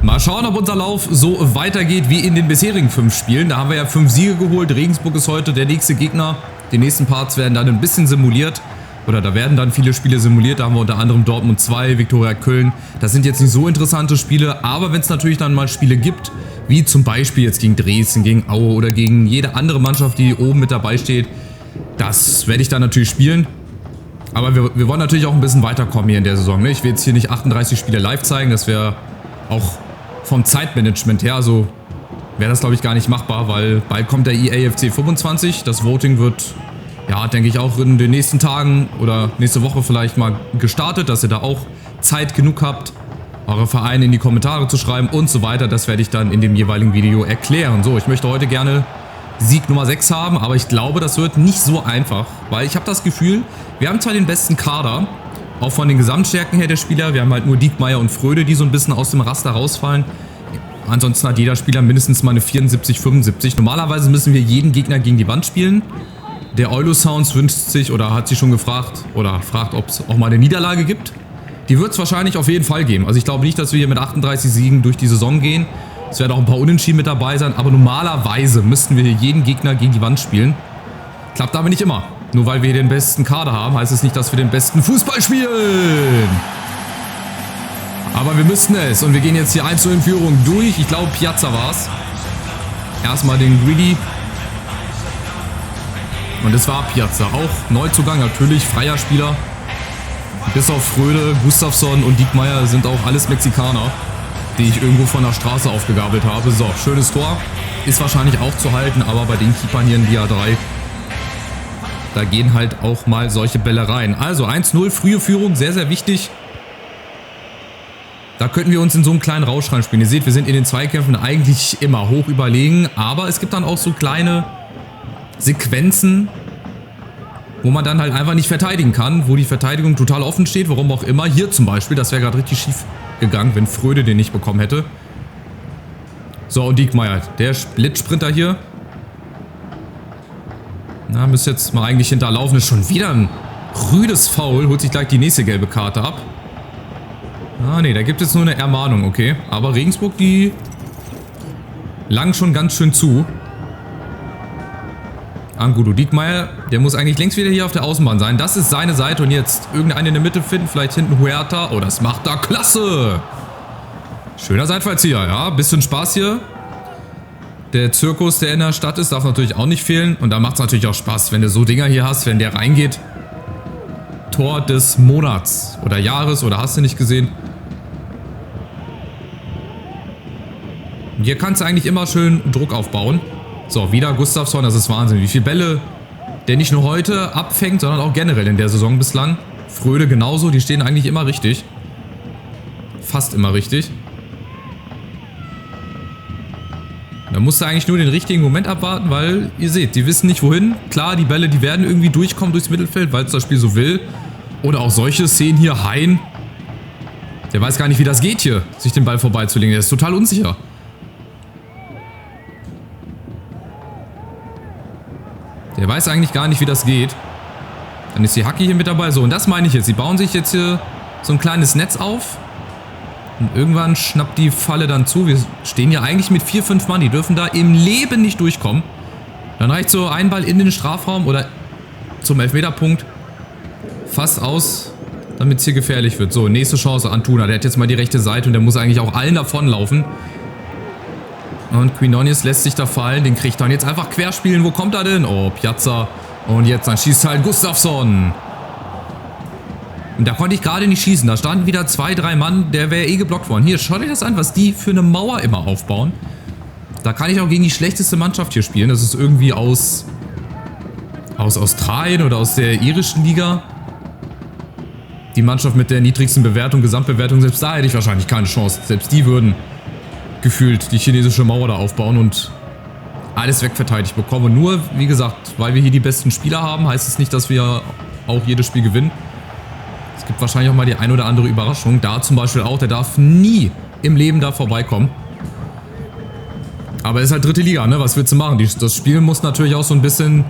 Mal schauen, ob unser Lauf so weitergeht wie in den bisherigen 5 Spielen. Da haben wir ja 5 Siege geholt. Regensburg ist heute der nächste Gegner. Die nächsten Parts werden dann ein bisschen simuliert. Oder da werden dann viele Spiele simuliert. Da haben wir unter anderem Dortmund 2, Viktoria Köln. Das sind jetzt nicht so interessante Spiele. Aber wenn es natürlich dann mal Spiele gibt, wie zum Beispiel jetzt gegen Dresden, gegen Aue oder gegen jede andere Mannschaft, die oben mit dabei steht, das werde ich dann natürlich spielen. Aber wir wollen natürlich auch ein bisschen weiterkommen hier in der Saison. Ne? Ich will jetzt hier nicht 38 Spiele live zeigen. Das wäre auch vom Zeitmanagement her, also wäre das glaube ich gar nicht machbar, weil bald kommt der EAFC 25. Das Voting wird, ja, denke ich auch in den nächsten Tagen oder nächste Woche vielleicht mal gestartet, dass ihr da auch Zeit genug habt, eure Vereine in die Kommentare zu schreiben und so weiter. Das werde ich dann in dem jeweiligen Video erklären. So, ich möchte heute gerne Sieg Nummer 6 haben, aber ich glaube, das wird nicht so einfach, weil ich habe das Gefühl, wir haben zwar den besten Kader, auch von den Gesamtstärken her der Spieler. Wir haben halt nur Diekmeyer und Fröde, die so ein bisschen aus dem Raster rausfallen. Ansonsten hat jeder Spieler mindestens mal eine 74, 75. Normalerweise müssen wir jeden Gegner gegen die Wand spielen. Der Eulu-Sounds wünscht sich oder hat sich schon gefragt oder fragt, ob es auch mal eine Niederlage gibt. Die wird es wahrscheinlich auf jeden Fall geben. Also ich glaube nicht, dass wir hier mit 38 Siegen durch die Saison gehen. Es werden auch ein paar Unentschieden mit dabei sein. Aber normalerweise müssten wir hier jeden Gegner gegen die Wand spielen. Klappt aber nicht immer. Nur weil wir den besten Kader haben, heißt es nicht, dass wir den besten Fußball spielen. Aber wir müssten es. Und wir gehen jetzt hier 1:0 in Führung durch. Ich glaube, Piazza war es. Erstmal den Greedy. Und es war Piazza. Auch Neuzugang, natürlich. Freier Spieler. Bis auf Fröde, Gustafsson und Diekmeyer sind auch alles Mexikaner, die ich irgendwo von der Straße aufgegabelt habe. So, schönes Tor. Ist wahrscheinlich auch zu halten, aber bei den Keepern hier in Liga 3... da gehen halt auch mal solche Bälle rein. Also 1:0, frühe Führung, sehr, sehr wichtig. Da könnten wir uns in so einem kleinen Rausch reinspielen. Ihr seht, wir sind in den Zweikämpfen eigentlich immer hoch überlegen. Aber es gibt dann auch so kleine Sequenzen, wo man dann halt einfach nicht verteidigen kann. Wo die Verteidigung total offen steht, warum auch immer. Hier zum Beispiel, das wäre gerade richtig schief gegangen, wenn Fröde den nicht bekommen hätte. So, und Diekmeyer, der Blitzsprinter hier. Na, müsste jetzt mal eigentlich hinterlaufen. Ist schon wieder ein rüdes Foul. Holt sich gleich die nächste gelbe Karte ab. Ah, ne, da gibt es nur eine Ermahnung, okay. Aber Regensburg, die lang schon ganz schön zu. Angudu Diekmeyer, der muss eigentlich längst wieder hier auf der Außenbahn sein. Das ist seine Seite und jetzt irgendeine in der Mitte finden. Vielleicht hinten Huerta. Oh, das macht er klasse. Schöner Seitfallzieher, ja. Bisschen Spaß hier. Der Zirkus, der in der Stadt ist, darf natürlich auch nicht fehlen. Und da macht es natürlich auch Spaß, wenn du so Dinger hier hast, wenn der reingeht. Tor des Monats oder Jahres oder hast du nicht gesehen. Und hier kannst du eigentlich immer schön Druck aufbauen. So, wieder Gustafsson, das ist Wahnsinn. Wie viele Bälle der nicht nur heute abfängt, sondern auch generell in der Saison bislang. Fröde genauso, die stehen eigentlich immer richtig. Fast immer richtig. Da musst du eigentlich nur den richtigen Moment abwarten, weil ihr seht, die wissen nicht wohin. Klar, die Bälle, die werden irgendwie durchkommen durchs Mittelfeld, weil es das Spiel so will. Oder auch solche Szenen hier, Hein. Der weiß gar nicht, wie das geht hier, sich den Ball vorbeizulegen. Der ist total unsicher. Der weiß eigentlich gar nicht, wie das geht. Dann ist die Hacke hier mit dabei. So, und das meine ich jetzt. Sie bauen sich jetzt hier so ein kleines Netz auf. Und irgendwann schnappt die Falle dann zu. Wir stehen ja eigentlich mit 4, 5 Mann. Die dürfen da im Leben nicht durchkommen. Dann reicht so ein Ball in den Strafraum oder zum Elfmeterpunkt fast aus, damit es hier gefährlich wird. So, nächste Chance. Antuna. Der hat jetzt mal die rechte Seite und der muss eigentlich auch allen davonlaufen. Und Quinones lässt sich da fallen. Den kriegt er. Und jetzt einfach querspielen. Wo kommt er denn? Oh, Piazza. Und jetzt dann schießt halt Gustafsson. Und da konnte ich gerade nicht schießen. Da standen wieder 2, 3 Mann. Der wäre eh geblockt worden. Hier, schaut euch das an, was die für eine Mauer immer aufbauen. Da kann ich auch gegen die schlechteste Mannschaft hier spielen. Das ist irgendwie aus Australien oder aus der irischen Liga. Die Mannschaft mit der niedrigsten Bewertung, Gesamtbewertung, selbst da hätte ich wahrscheinlich keine Chance. Selbst die würden gefühlt die chinesische Mauer da aufbauen und alles wegverteidigt bekommen. Und nur, wie gesagt, weil wir hier die besten Spieler haben, heißt es nicht, dass wir auch jedes Spiel gewinnen. Es gibt wahrscheinlich auch mal die ein oder andere Überraschung. Da zum Beispiel auch, der darf nie im Leben da vorbeikommen. Aber es ist halt dritte Liga, ne? Was willst du machen? Das Spiel muss natürlich auch so ein bisschen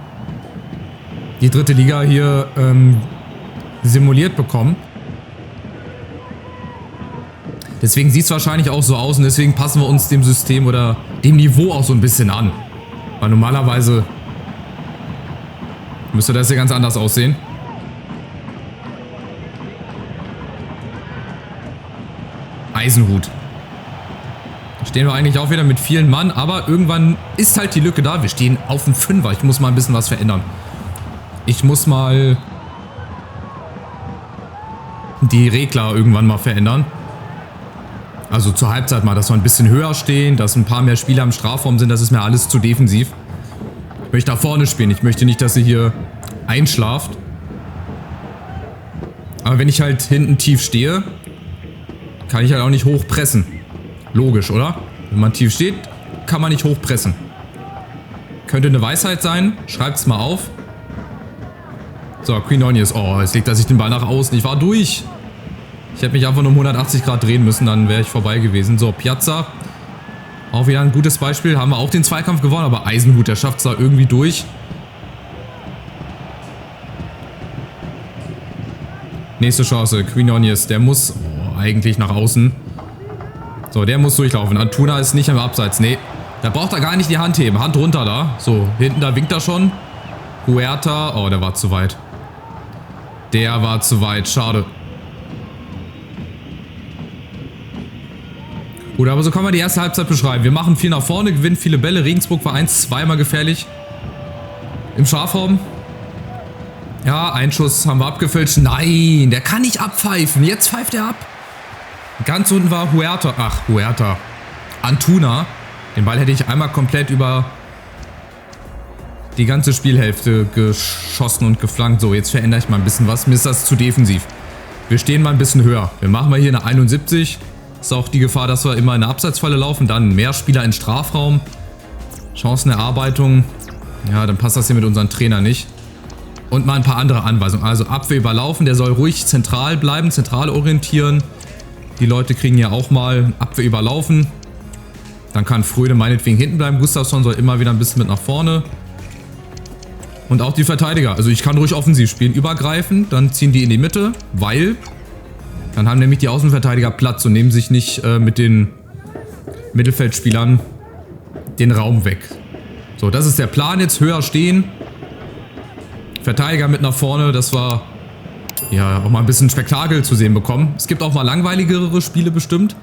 die dritte Liga hier simuliert bekommen. Deswegen sieht es wahrscheinlich auch so aus und deswegen passen wir uns dem System oder dem Niveau auch so ein bisschen an. Weil normalerweise müsste das ja ganz anders aussehen. Eisenhut. Da stehen wir eigentlich auch wieder mit vielen Mann, aber irgendwann ist halt die Lücke da. Wir stehen auf dem Fünfer. Ich muss mal ein bisschen was verändern. Ich muss mal die Regler irgendwann mal verändern. Also zur Halbzeit mal, dass wir ein bisschen höher stehen, dass ein paar mehr Spieler im Strafraum sind. Das ist mir alles zu defensiv. Ich möchte da vorne spielen. Ich möchte nicht, dass ihr hier einschlaft. Aber wenn ich halt hinten tief stehe, kann ich halt auch nicht hoch pressen. Logisch, oder? Wenn man tief steht, kann man nicht hoch pressen. Könnte eine Weisheit sein. Schreibt's mal auf. So, Queen Onions. Oh, jetzt legt er sich den Ball nach außen. Ich war durch. Ich hätte mich einfach nur um 180 Grad drehen müssen, dann wäre ich vorbei gewesen. So, Piazza. Auch wieder ein gutes Beispiel. Haben wir auch den Zweikampf gewonnen, aber Eisenhut, der schafft es da irgendwie durch. Nächste Chance, Queen Onions. Der muss eigentlich nach außen. So, der muss durchlaufen. Antuna ist nicht im Abseits. Nee, da braucht er gar nicht die Hand heben. Hand runter da. So, hinten da winkt er schon. Huerta. Oh, der war zu weit. Der war zu weit. Schade. Gut, aber so kann man die erste Halbzeit beschreiben. Wir machen viel nach vorne, gewinnen viele Bälle. Regensburg war zweimal gefährlich. Im Strafraum. Ja, einen Schuss haben wir abgefälscht. Nein, der kann nicht abpfeifen. Jetzt pfeift er ab. Ganz unten war Huerta. Ach, Huerta. Antuna. Den Ball hätte ich einmal komplett über die ganze Spielhälfte geschossen und geflankt. So, jetzt verändere ich mal ein bisschen was. Mir ist das zu defensiv. Wir stehen mal ein bisschen höher. Wir machen mal hier eine 71. Ist auch die Gefahr, dass wir immer in eine Abseitsfalle laufen. Dann mehr Spieler in Strafraum. Chancenerarbeitung. Ja, dann passt das hier mit unserem Trainer nicht. Und mal ein paar andere Anweisungen. Also Abwehr überlaufen. Der soll ruhig zentral bleiben, zentral orientieren. Die Leute kriegen ja auch mal Abwehr überlaufen. Dann kann Fröde meinetwegen hinten bleiben. Gustafsson soll immer wieder ein bisschen mit nach vorne. Und auch die Verteidiger. Also ich kann ruhig offensiv spielen. Übergreifen. Dann ziehen die in die Mitte. Weil dann haben nämlich die Außenverteidiger Platz und nehmen sich nicht mit den Mittelfeldspielern den Raum weg. So, das ist der Plan jetzt. Höher stehen. Verteidiger mit nach vorne. Das war ja auch mal ein bisschen Spektakel zu sehen bekommen. Es gibt auch mal langweiligere Spiele bestimmt.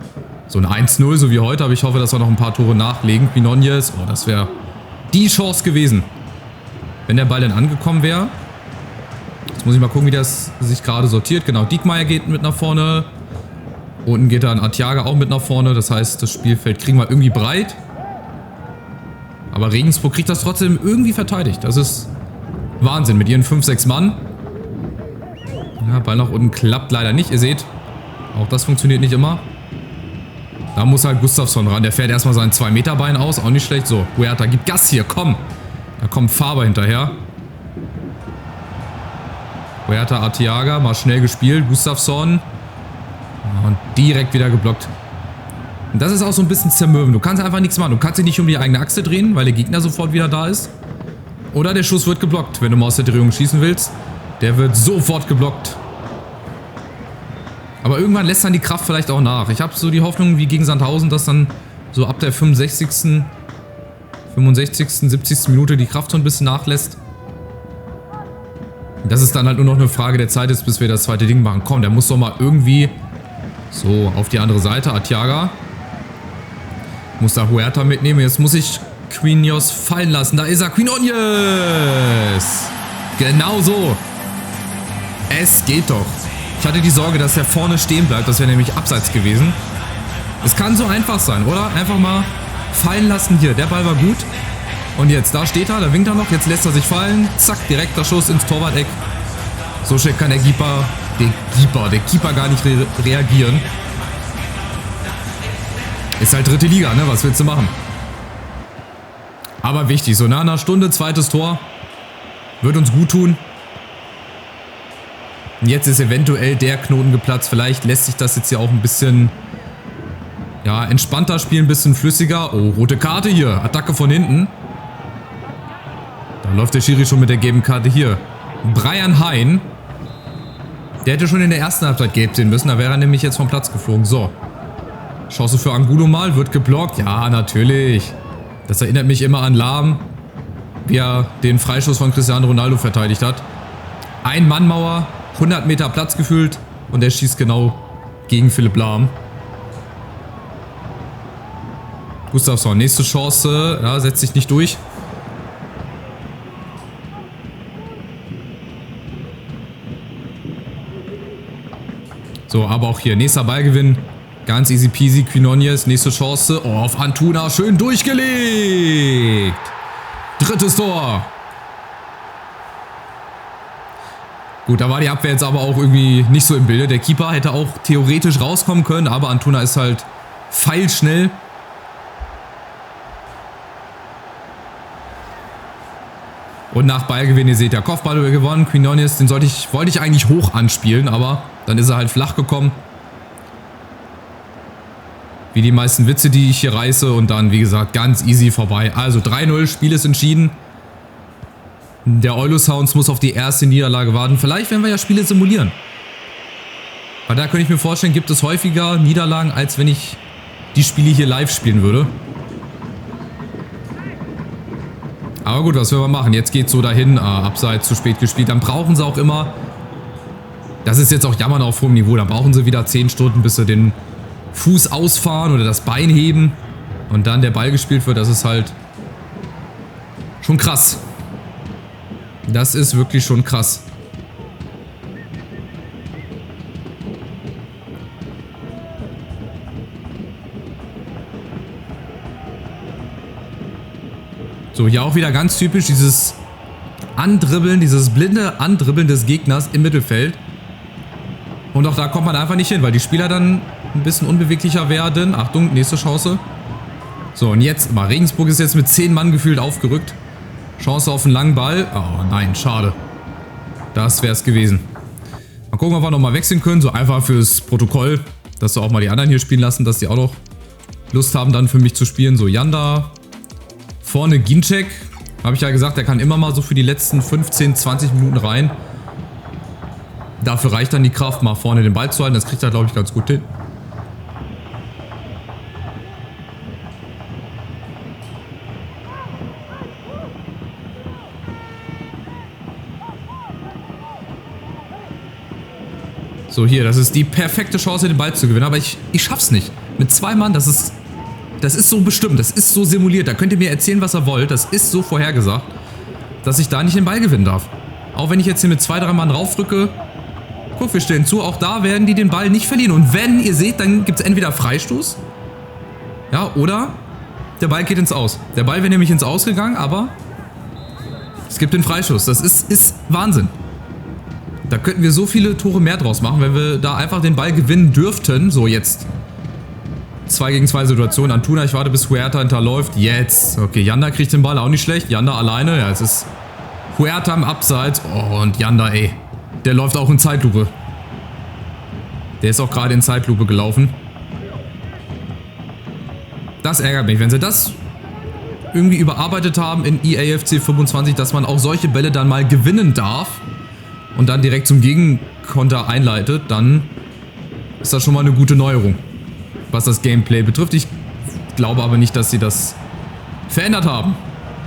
So ein 1-0, so wie heute. Aber ich hoffe, dass wir noch ein paar Tore nachlegen. Pinonjes. Oh, das wäre die Chance gewesen. Wenn der Ball denn angekommen wäre. Jetzt muss ich mal gucken, wie das sich gerade sortiert. Genau, Diekmeyer geht mit nach vorne. Unten geht dann Arteaga auch mit nach vorne. Das heißt, das Spielfeld kriegen wir irgendwie breit. Aber Regensburg kriegt das trotzdem irgendwie verteidigt. Das ist Wahnsinn mit ihren 5-6 Mann. Ja, Ball nach unten klappt leider nicht. Ihr seht, auch das funktioniert nicht immer. Da muss halt Gustafsson ran. Der fährt erstmal sein 2-Meter-Bein aus. Auch nicht schlecht. So, Huerta, gib Gas hier, komm. Da kommt Faber hinterher. Huerta, Arteaga, mal schnell gespielt. Gustafsson. Und direkt wieder geblockt. Und das ist auch so ein bisschen zermürben. Du kannst einfach nichts machen. Du kannst dich nicht um die eigene Achse drehen, weil der Gegner sofort wieder da ist. Oder der Schuss wird geblockt, wenn du mal aus der Drehung schießen willst. Der wird sofort geblockt. Aber irgendwann lässt dann die Kraft vielleicht auch nach. Ich habe so die Hoffnung, wie gegen Sandhausen, dass dann so ab der 65., 70. Minute die Kraft so ein bisschen nachlässt. Dass es dann halt nur noch eine Frage der Zeit ist, bis wir das zweite Ding machen. Komm, der muss doch mal irgendwie so auf die andere Seite. Arteaga muss da Huerta mitnehmen. Jetzt muss ich Quinhos fallen lassen. Da ist er. Quinhos! Genau so. Es geht doch. Ich hatte die Sorge, dass er vorne stehen bleibt. Das wäre nämlich abseits gewesen. Es kann so einfach sein, oder? Einfach mal fallen lassen. Hier, der Ball war gut. Und jetzt, da steht er, da winkt er noch. Jetzt lässt er sich fallen. Zack, direkter Schuss ins Torwart-Eck. So schnell kann der Keeper gar nicht reagieren. Ist halt dritte Liga, ne? Was willst du machen? Aber wichtig, so nach einer Stunde, zweites Tor. Wird uns gut tun. Und jetzt ist eventuell der Knoten geplatzt. Vielleicht lässt sich das jetzt hier auch ein bisschen, ja, entspannter spielen, ein bisschen flüssiger. Oh, rote Karte hier. Attacke von hinten. Da läuft der Schiri schon mit der gelben Karte hier. Brian Hein. Der hätte schon in der ersten Halbzeit gelb sehen müssen. Da wäre er nämlich jetzt vom Platz geflogen. So. Chance für Angulo mal, wird geblockt. Ja, natürlich. Das erinnert mich immer an Lahm, wie er den Freistoß von Cristiano Ronaldo verteidigt hat. Ein-Mann-Mauer, 100 Meter Platz gefühlt und er schießt genau gegen Philipp Lahm. Gustafsson, nächste Chance, ja, setzt sich nicht durch. So, aber auch hier, nächster Ballgewinn. Ganz easy peasy, Quinones, nächste Chance. Oh, auf Antuna, schön durchgelegt. Drittes Tor. Gut, da war die Abwehr jetzt aber auch irgendwie nicht so im Bilde. Der Keeper hätte auch theoretisch rauskommen können, aber Antuna ist halt pfeilschnell. Und nach Ballgewinn, ihr seht ja, Kopfball gewonnen. Quinones, den wollte ich eigentlich hoch anspielen, aber dann ist er halt flach gekommen. Wie die meisten Witze, die ich hier reiße. Und dann, wie gesagt, ganz easy vorbei. Also 3-0, Spiel ist entschieden. Der Eulu-Sounds muss auf die erste Niederlage warten. Vielleicht werden wir ja Spiele simulieren. Weil da könnte ich mir vorstellen, gibt es häufiger Niederlagen, als wenn ich die Spiele hier live spielen würde. Aber gut, was will man machen? Jetzt geht es so dahin, abseits, zu spät gespielt. Dann brauchen sie auch immer, das ist jetzt auch Jammern auf hohem Niveau, dann brauchen sie wieder 10 Stunden, bis sie den Fuß ausfahren oder das Bein heben und dann der Ball gespielt wird. Das ist halt schon krass. Das ist wirklich schon krass. So, hier auch wieder ganz typisch dieses Andribbeln, dieses blinde Andribbeln des Gegners im Mittelfeld. Und auch da kommt man einfach nicht hin, weil die Spieler dann ein bisschen unbeweglicher werden. Achtung, nächste Chance. So, und jetzt mal. Regensburg ist jetzt mit 10 Mann gefühlt aufgerückt. Chance auf einen langen Ball. Oh nein, schade. Das wäre es gewesen. Mal gucken, ob wir nochmal wechseln können. So einfach fürs Protokoll, dass wir auch mal die anderen hier spielen lassen, dass die auch noch Lust haben, dann für mich zu spielen. So, Janda. Vorne Ginczek. Habe ich ja gesagt, der kann immer mal so für die letzten 15, 20 Minuten rein. Dafür reicht dann die Kraft, mal vorne den Ball zu halten. Das kriegt er, glaube ich, ganz gut hin. So, hier, das ist die perfekte Chance, den Ball zu gewinnen. Aber ich schaff's nicht. Mit 2 Mann, das ist so bestimmt. Das ist so simuliert. Da könnt ihr mir erzählen, was ihr wollt. Das ist so vorhergesagt, dass ich da nicht den Ball gewinnen darf. Auch wenn ich jetzt hier mit 2, 3 Mann raufdrücke. Guck, wir stellen zu. Auch da werden die den Ball nicht verlieren. Und wenn ihr seht, dann gibt es entweder Freistoß. Ja, oder der Ball geht ins Aus. Der Ball wäre nämlich ins Aus gegangen, aber es gibt den Freistoß. Das ist Wahnsinn. Da könnten wir so viele Tore mehr draus machen, wenn wir da einfach den Ball gewinnen dürften. So, jetzt 2 gegen 2 Situation. Antuna, ich warte, bis Huerta hinterläuft. Jetzt. Okay, Janda kriegt den Ball, auch nicht schlecht. Janda alleine. Ja, es ist Huerta im Abseits. Oh, und Janda, ey. Der läuft auch in Zeitlupe. Der ist auch gerade in Zeitlupe gelaufen. Das ärgert mich, wenn sie das irgendwie überarbeitet haben in EAFC 25, dass man auch solche Bälle dann mal gewinnen darf und dann direkt zum Gegenkonter einleitet, dann ist das schon mal eine gute Neuerung, was das Gameplay betrifft. Ich glaube aber nicht, dass sie das verändert haben,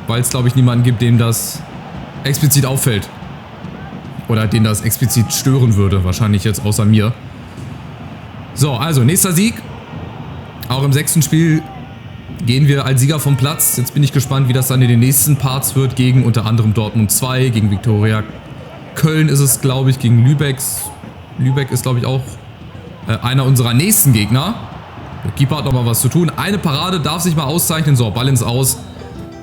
weil es, glaube ich, niemanden gibt, dem das explizit auffällt. Oder den das explizit stören würde, wahrscheinlich jetzt außer mir. So, also nächster Sieg. Auch im 6. Spiel gehen wir als Sieger vom Platz. Jetzt bin ich gespannt, wie das dann in den nächsten Parts wird, gegen unter anderem Dortmund 2, gegen Viktoria Köln ist es, glaube ich, gegen Lübeck. Lübeck ist, glaube ich, auch einer unserer nächsten Gegner. Der Keeper hat nochmal was zu tun. Eine Parade darf sich mal auszeichnen. So, Ball ins Aus.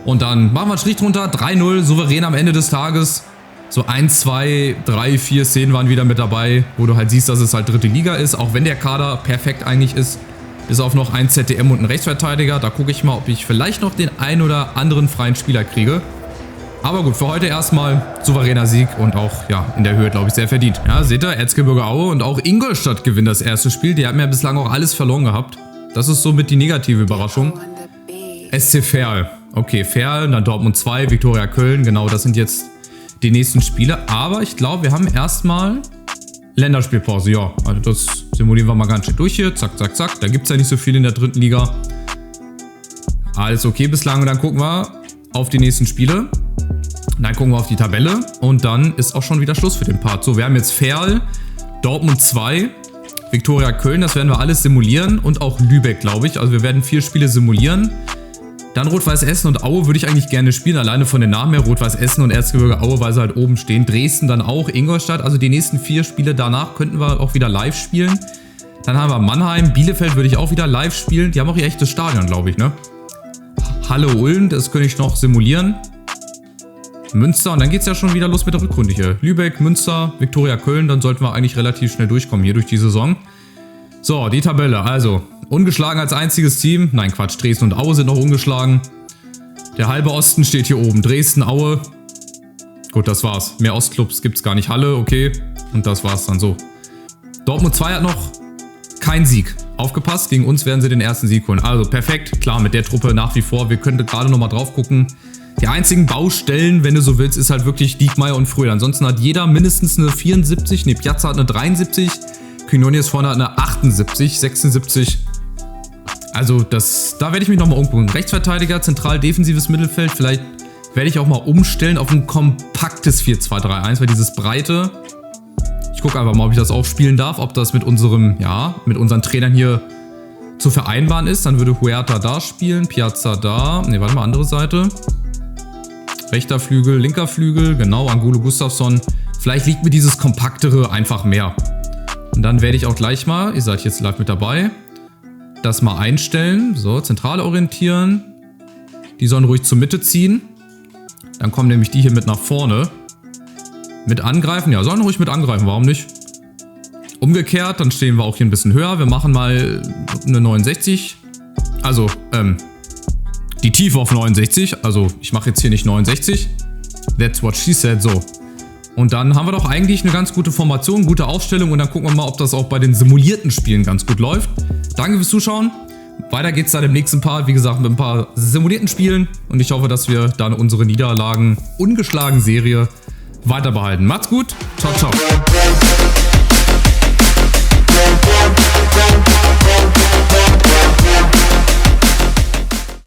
Und dann machen wir einen Strich drunter. 3-0, souverän am Ende des Tages. So 1, 2, 3, 4 Szenen waren wieder mit dabei, wo du halt siehst, dass es halt 3. Liga ist. Auch wenn der Kader perfekt eigentlich ist. Bis auf noch ein ZDM und einen Rechtsverteidiger. Da gucke ich mal, ob ich vielleicht noch den ein oder anderen freien Spieler kriege. Aber gut, für heute erstmal souveräner Sieg und auch, ja, in der Höhe, glaube ich, sehr verdient. Ja, seht ihr, Erzgebirge Aue und auch Ingolstadt gewinnt das erste Spiel. Die haben ja bislang auch alles verloren gehabt. Das ist somit die negative Überraschung. SC Verl. Okay, Verl, dann Dortmund 2, Viktoria Köln. Genau, das sind jetzt die nächsten Spiele. Aber ich glaube, wir haben erstmal Länderspielpause, ja. Also das simulieren wir mal ganz schön durch hier. Zack, zack, zack. Da gibt es ja nicht so viel in der 3. Liga. Alles okay bislang. Und dann gucken wir auf die nächsten Spiele. Dann gucken wir auf die Tabelle. Und dann ist auch schon wieder Schluss für den Part. So, wir haben jetzt Verl, Dortmund 2, Viktoria Köln. Das werden wir alles simulieren. Und auch Lübeck, glaube ich. Also wir werden 4 Spiele simulieren. Dann Rot-Weiß Essen und Aue würde ich eigentlich gerne spielen, alleine von den Namen her. Rot-Weiß Essen und Erzgebirge Aue, weil sie halt oben stehen. Dresden dann auch, Ingolstadt. Also die nächsten 4 Spiele danach könnten wir auch wieder live spielen. Dann haben wir Mannheim, Bielefeld würde ich auch wieder live spielen. Die haben auch ihr echtes Stadion, glaube ich, ne? Halle Ulm, das könnte ich noch simulieren. Münster und dann geht es ja schon wieder los mit der Rückrunde hier. Lübeck, Münster, Viktoria Köln, dann sollten wir eigentlich relativ schnell durchkommen hier durch die Saison. So, die Tabelle, also ungeschlagen als einziges Team. Nein, Quatsch, Dresden und Aue sind noch ungeschlagen. Der halbe Osten steht hier oben. Dresden, Aue. Gut, das war's. Mehr Ostclubs gibt's gar nicht. Halle, okay. Und das war's dann so. Dortmund 2 hat noch keinen Sieg. Aufgepasst, gegen uns werden sie den ersten Sieg holen. Also perfekt, klar, mit der Truppe nach wie vor. Wir könnten gerade nochmal drauf gucken. Die einzigen Baustellen, wenn du so willst, ist halt wirklich Diekmeyer und Fröhl. Ansonsten hat jeder mindestens eine 74. Ne, Piazza hat eine 73. Quinones vorne hat eine 78, 76. Also da werde ich mich nochmal umgucken. Rechtsverteidiger, zentral defensives Mittelfeld. Vielleicht werde ich auch mal umstellen auf ein kompaktes 4-2-3-1, weil dieses breite... Ich gucke einfach mal, ob ich das auch spielen darf, ob das mit unseren Trainern hier zu vereinbaren ist. Dann würde Huerta da spielen, Piazza da. Ne, warte mal, andere Seite. Rechter Flügel, linker Flügel, genau, Angulo Gustafsson. Vielleicht liegt mir dieses Kompaktere einfach mehr. Und dann werde ich auch gleich mal, ihr seid jetzt live mit dabei, das mal einstellen. So, Zentrale orientieren. Die sollen ruhig zur Mitte ziehen. Dann kommen nämlich die hier mit nach vorne. Mit angreifen, ja, sollen ruhig mit angreifen, warum nicht? Umgekehrt, dann stehen wir auch hier ein bisschen höher. Wir machen mal eine 69. Also, die Tiefe auf 69. Also, ich mache jetzt hier nicht 69. That's what she said, so. Und dann haben wir doch eigentlich eine ganz gute Formation, gute Aufstellung und dann gucken wir mal, ob das auch bei den simulierten Spielen ganz gut läuft. Danke fürs Zuschauen. Weiter geht's dann im nächsten Part, wie gesagt, mit ein paar simulierten Spielen und ich hoffe, dass wir dann unsere Niederlagen ungeschlagen Serie weiter behalten. Macht's gut. Ciao, ciao.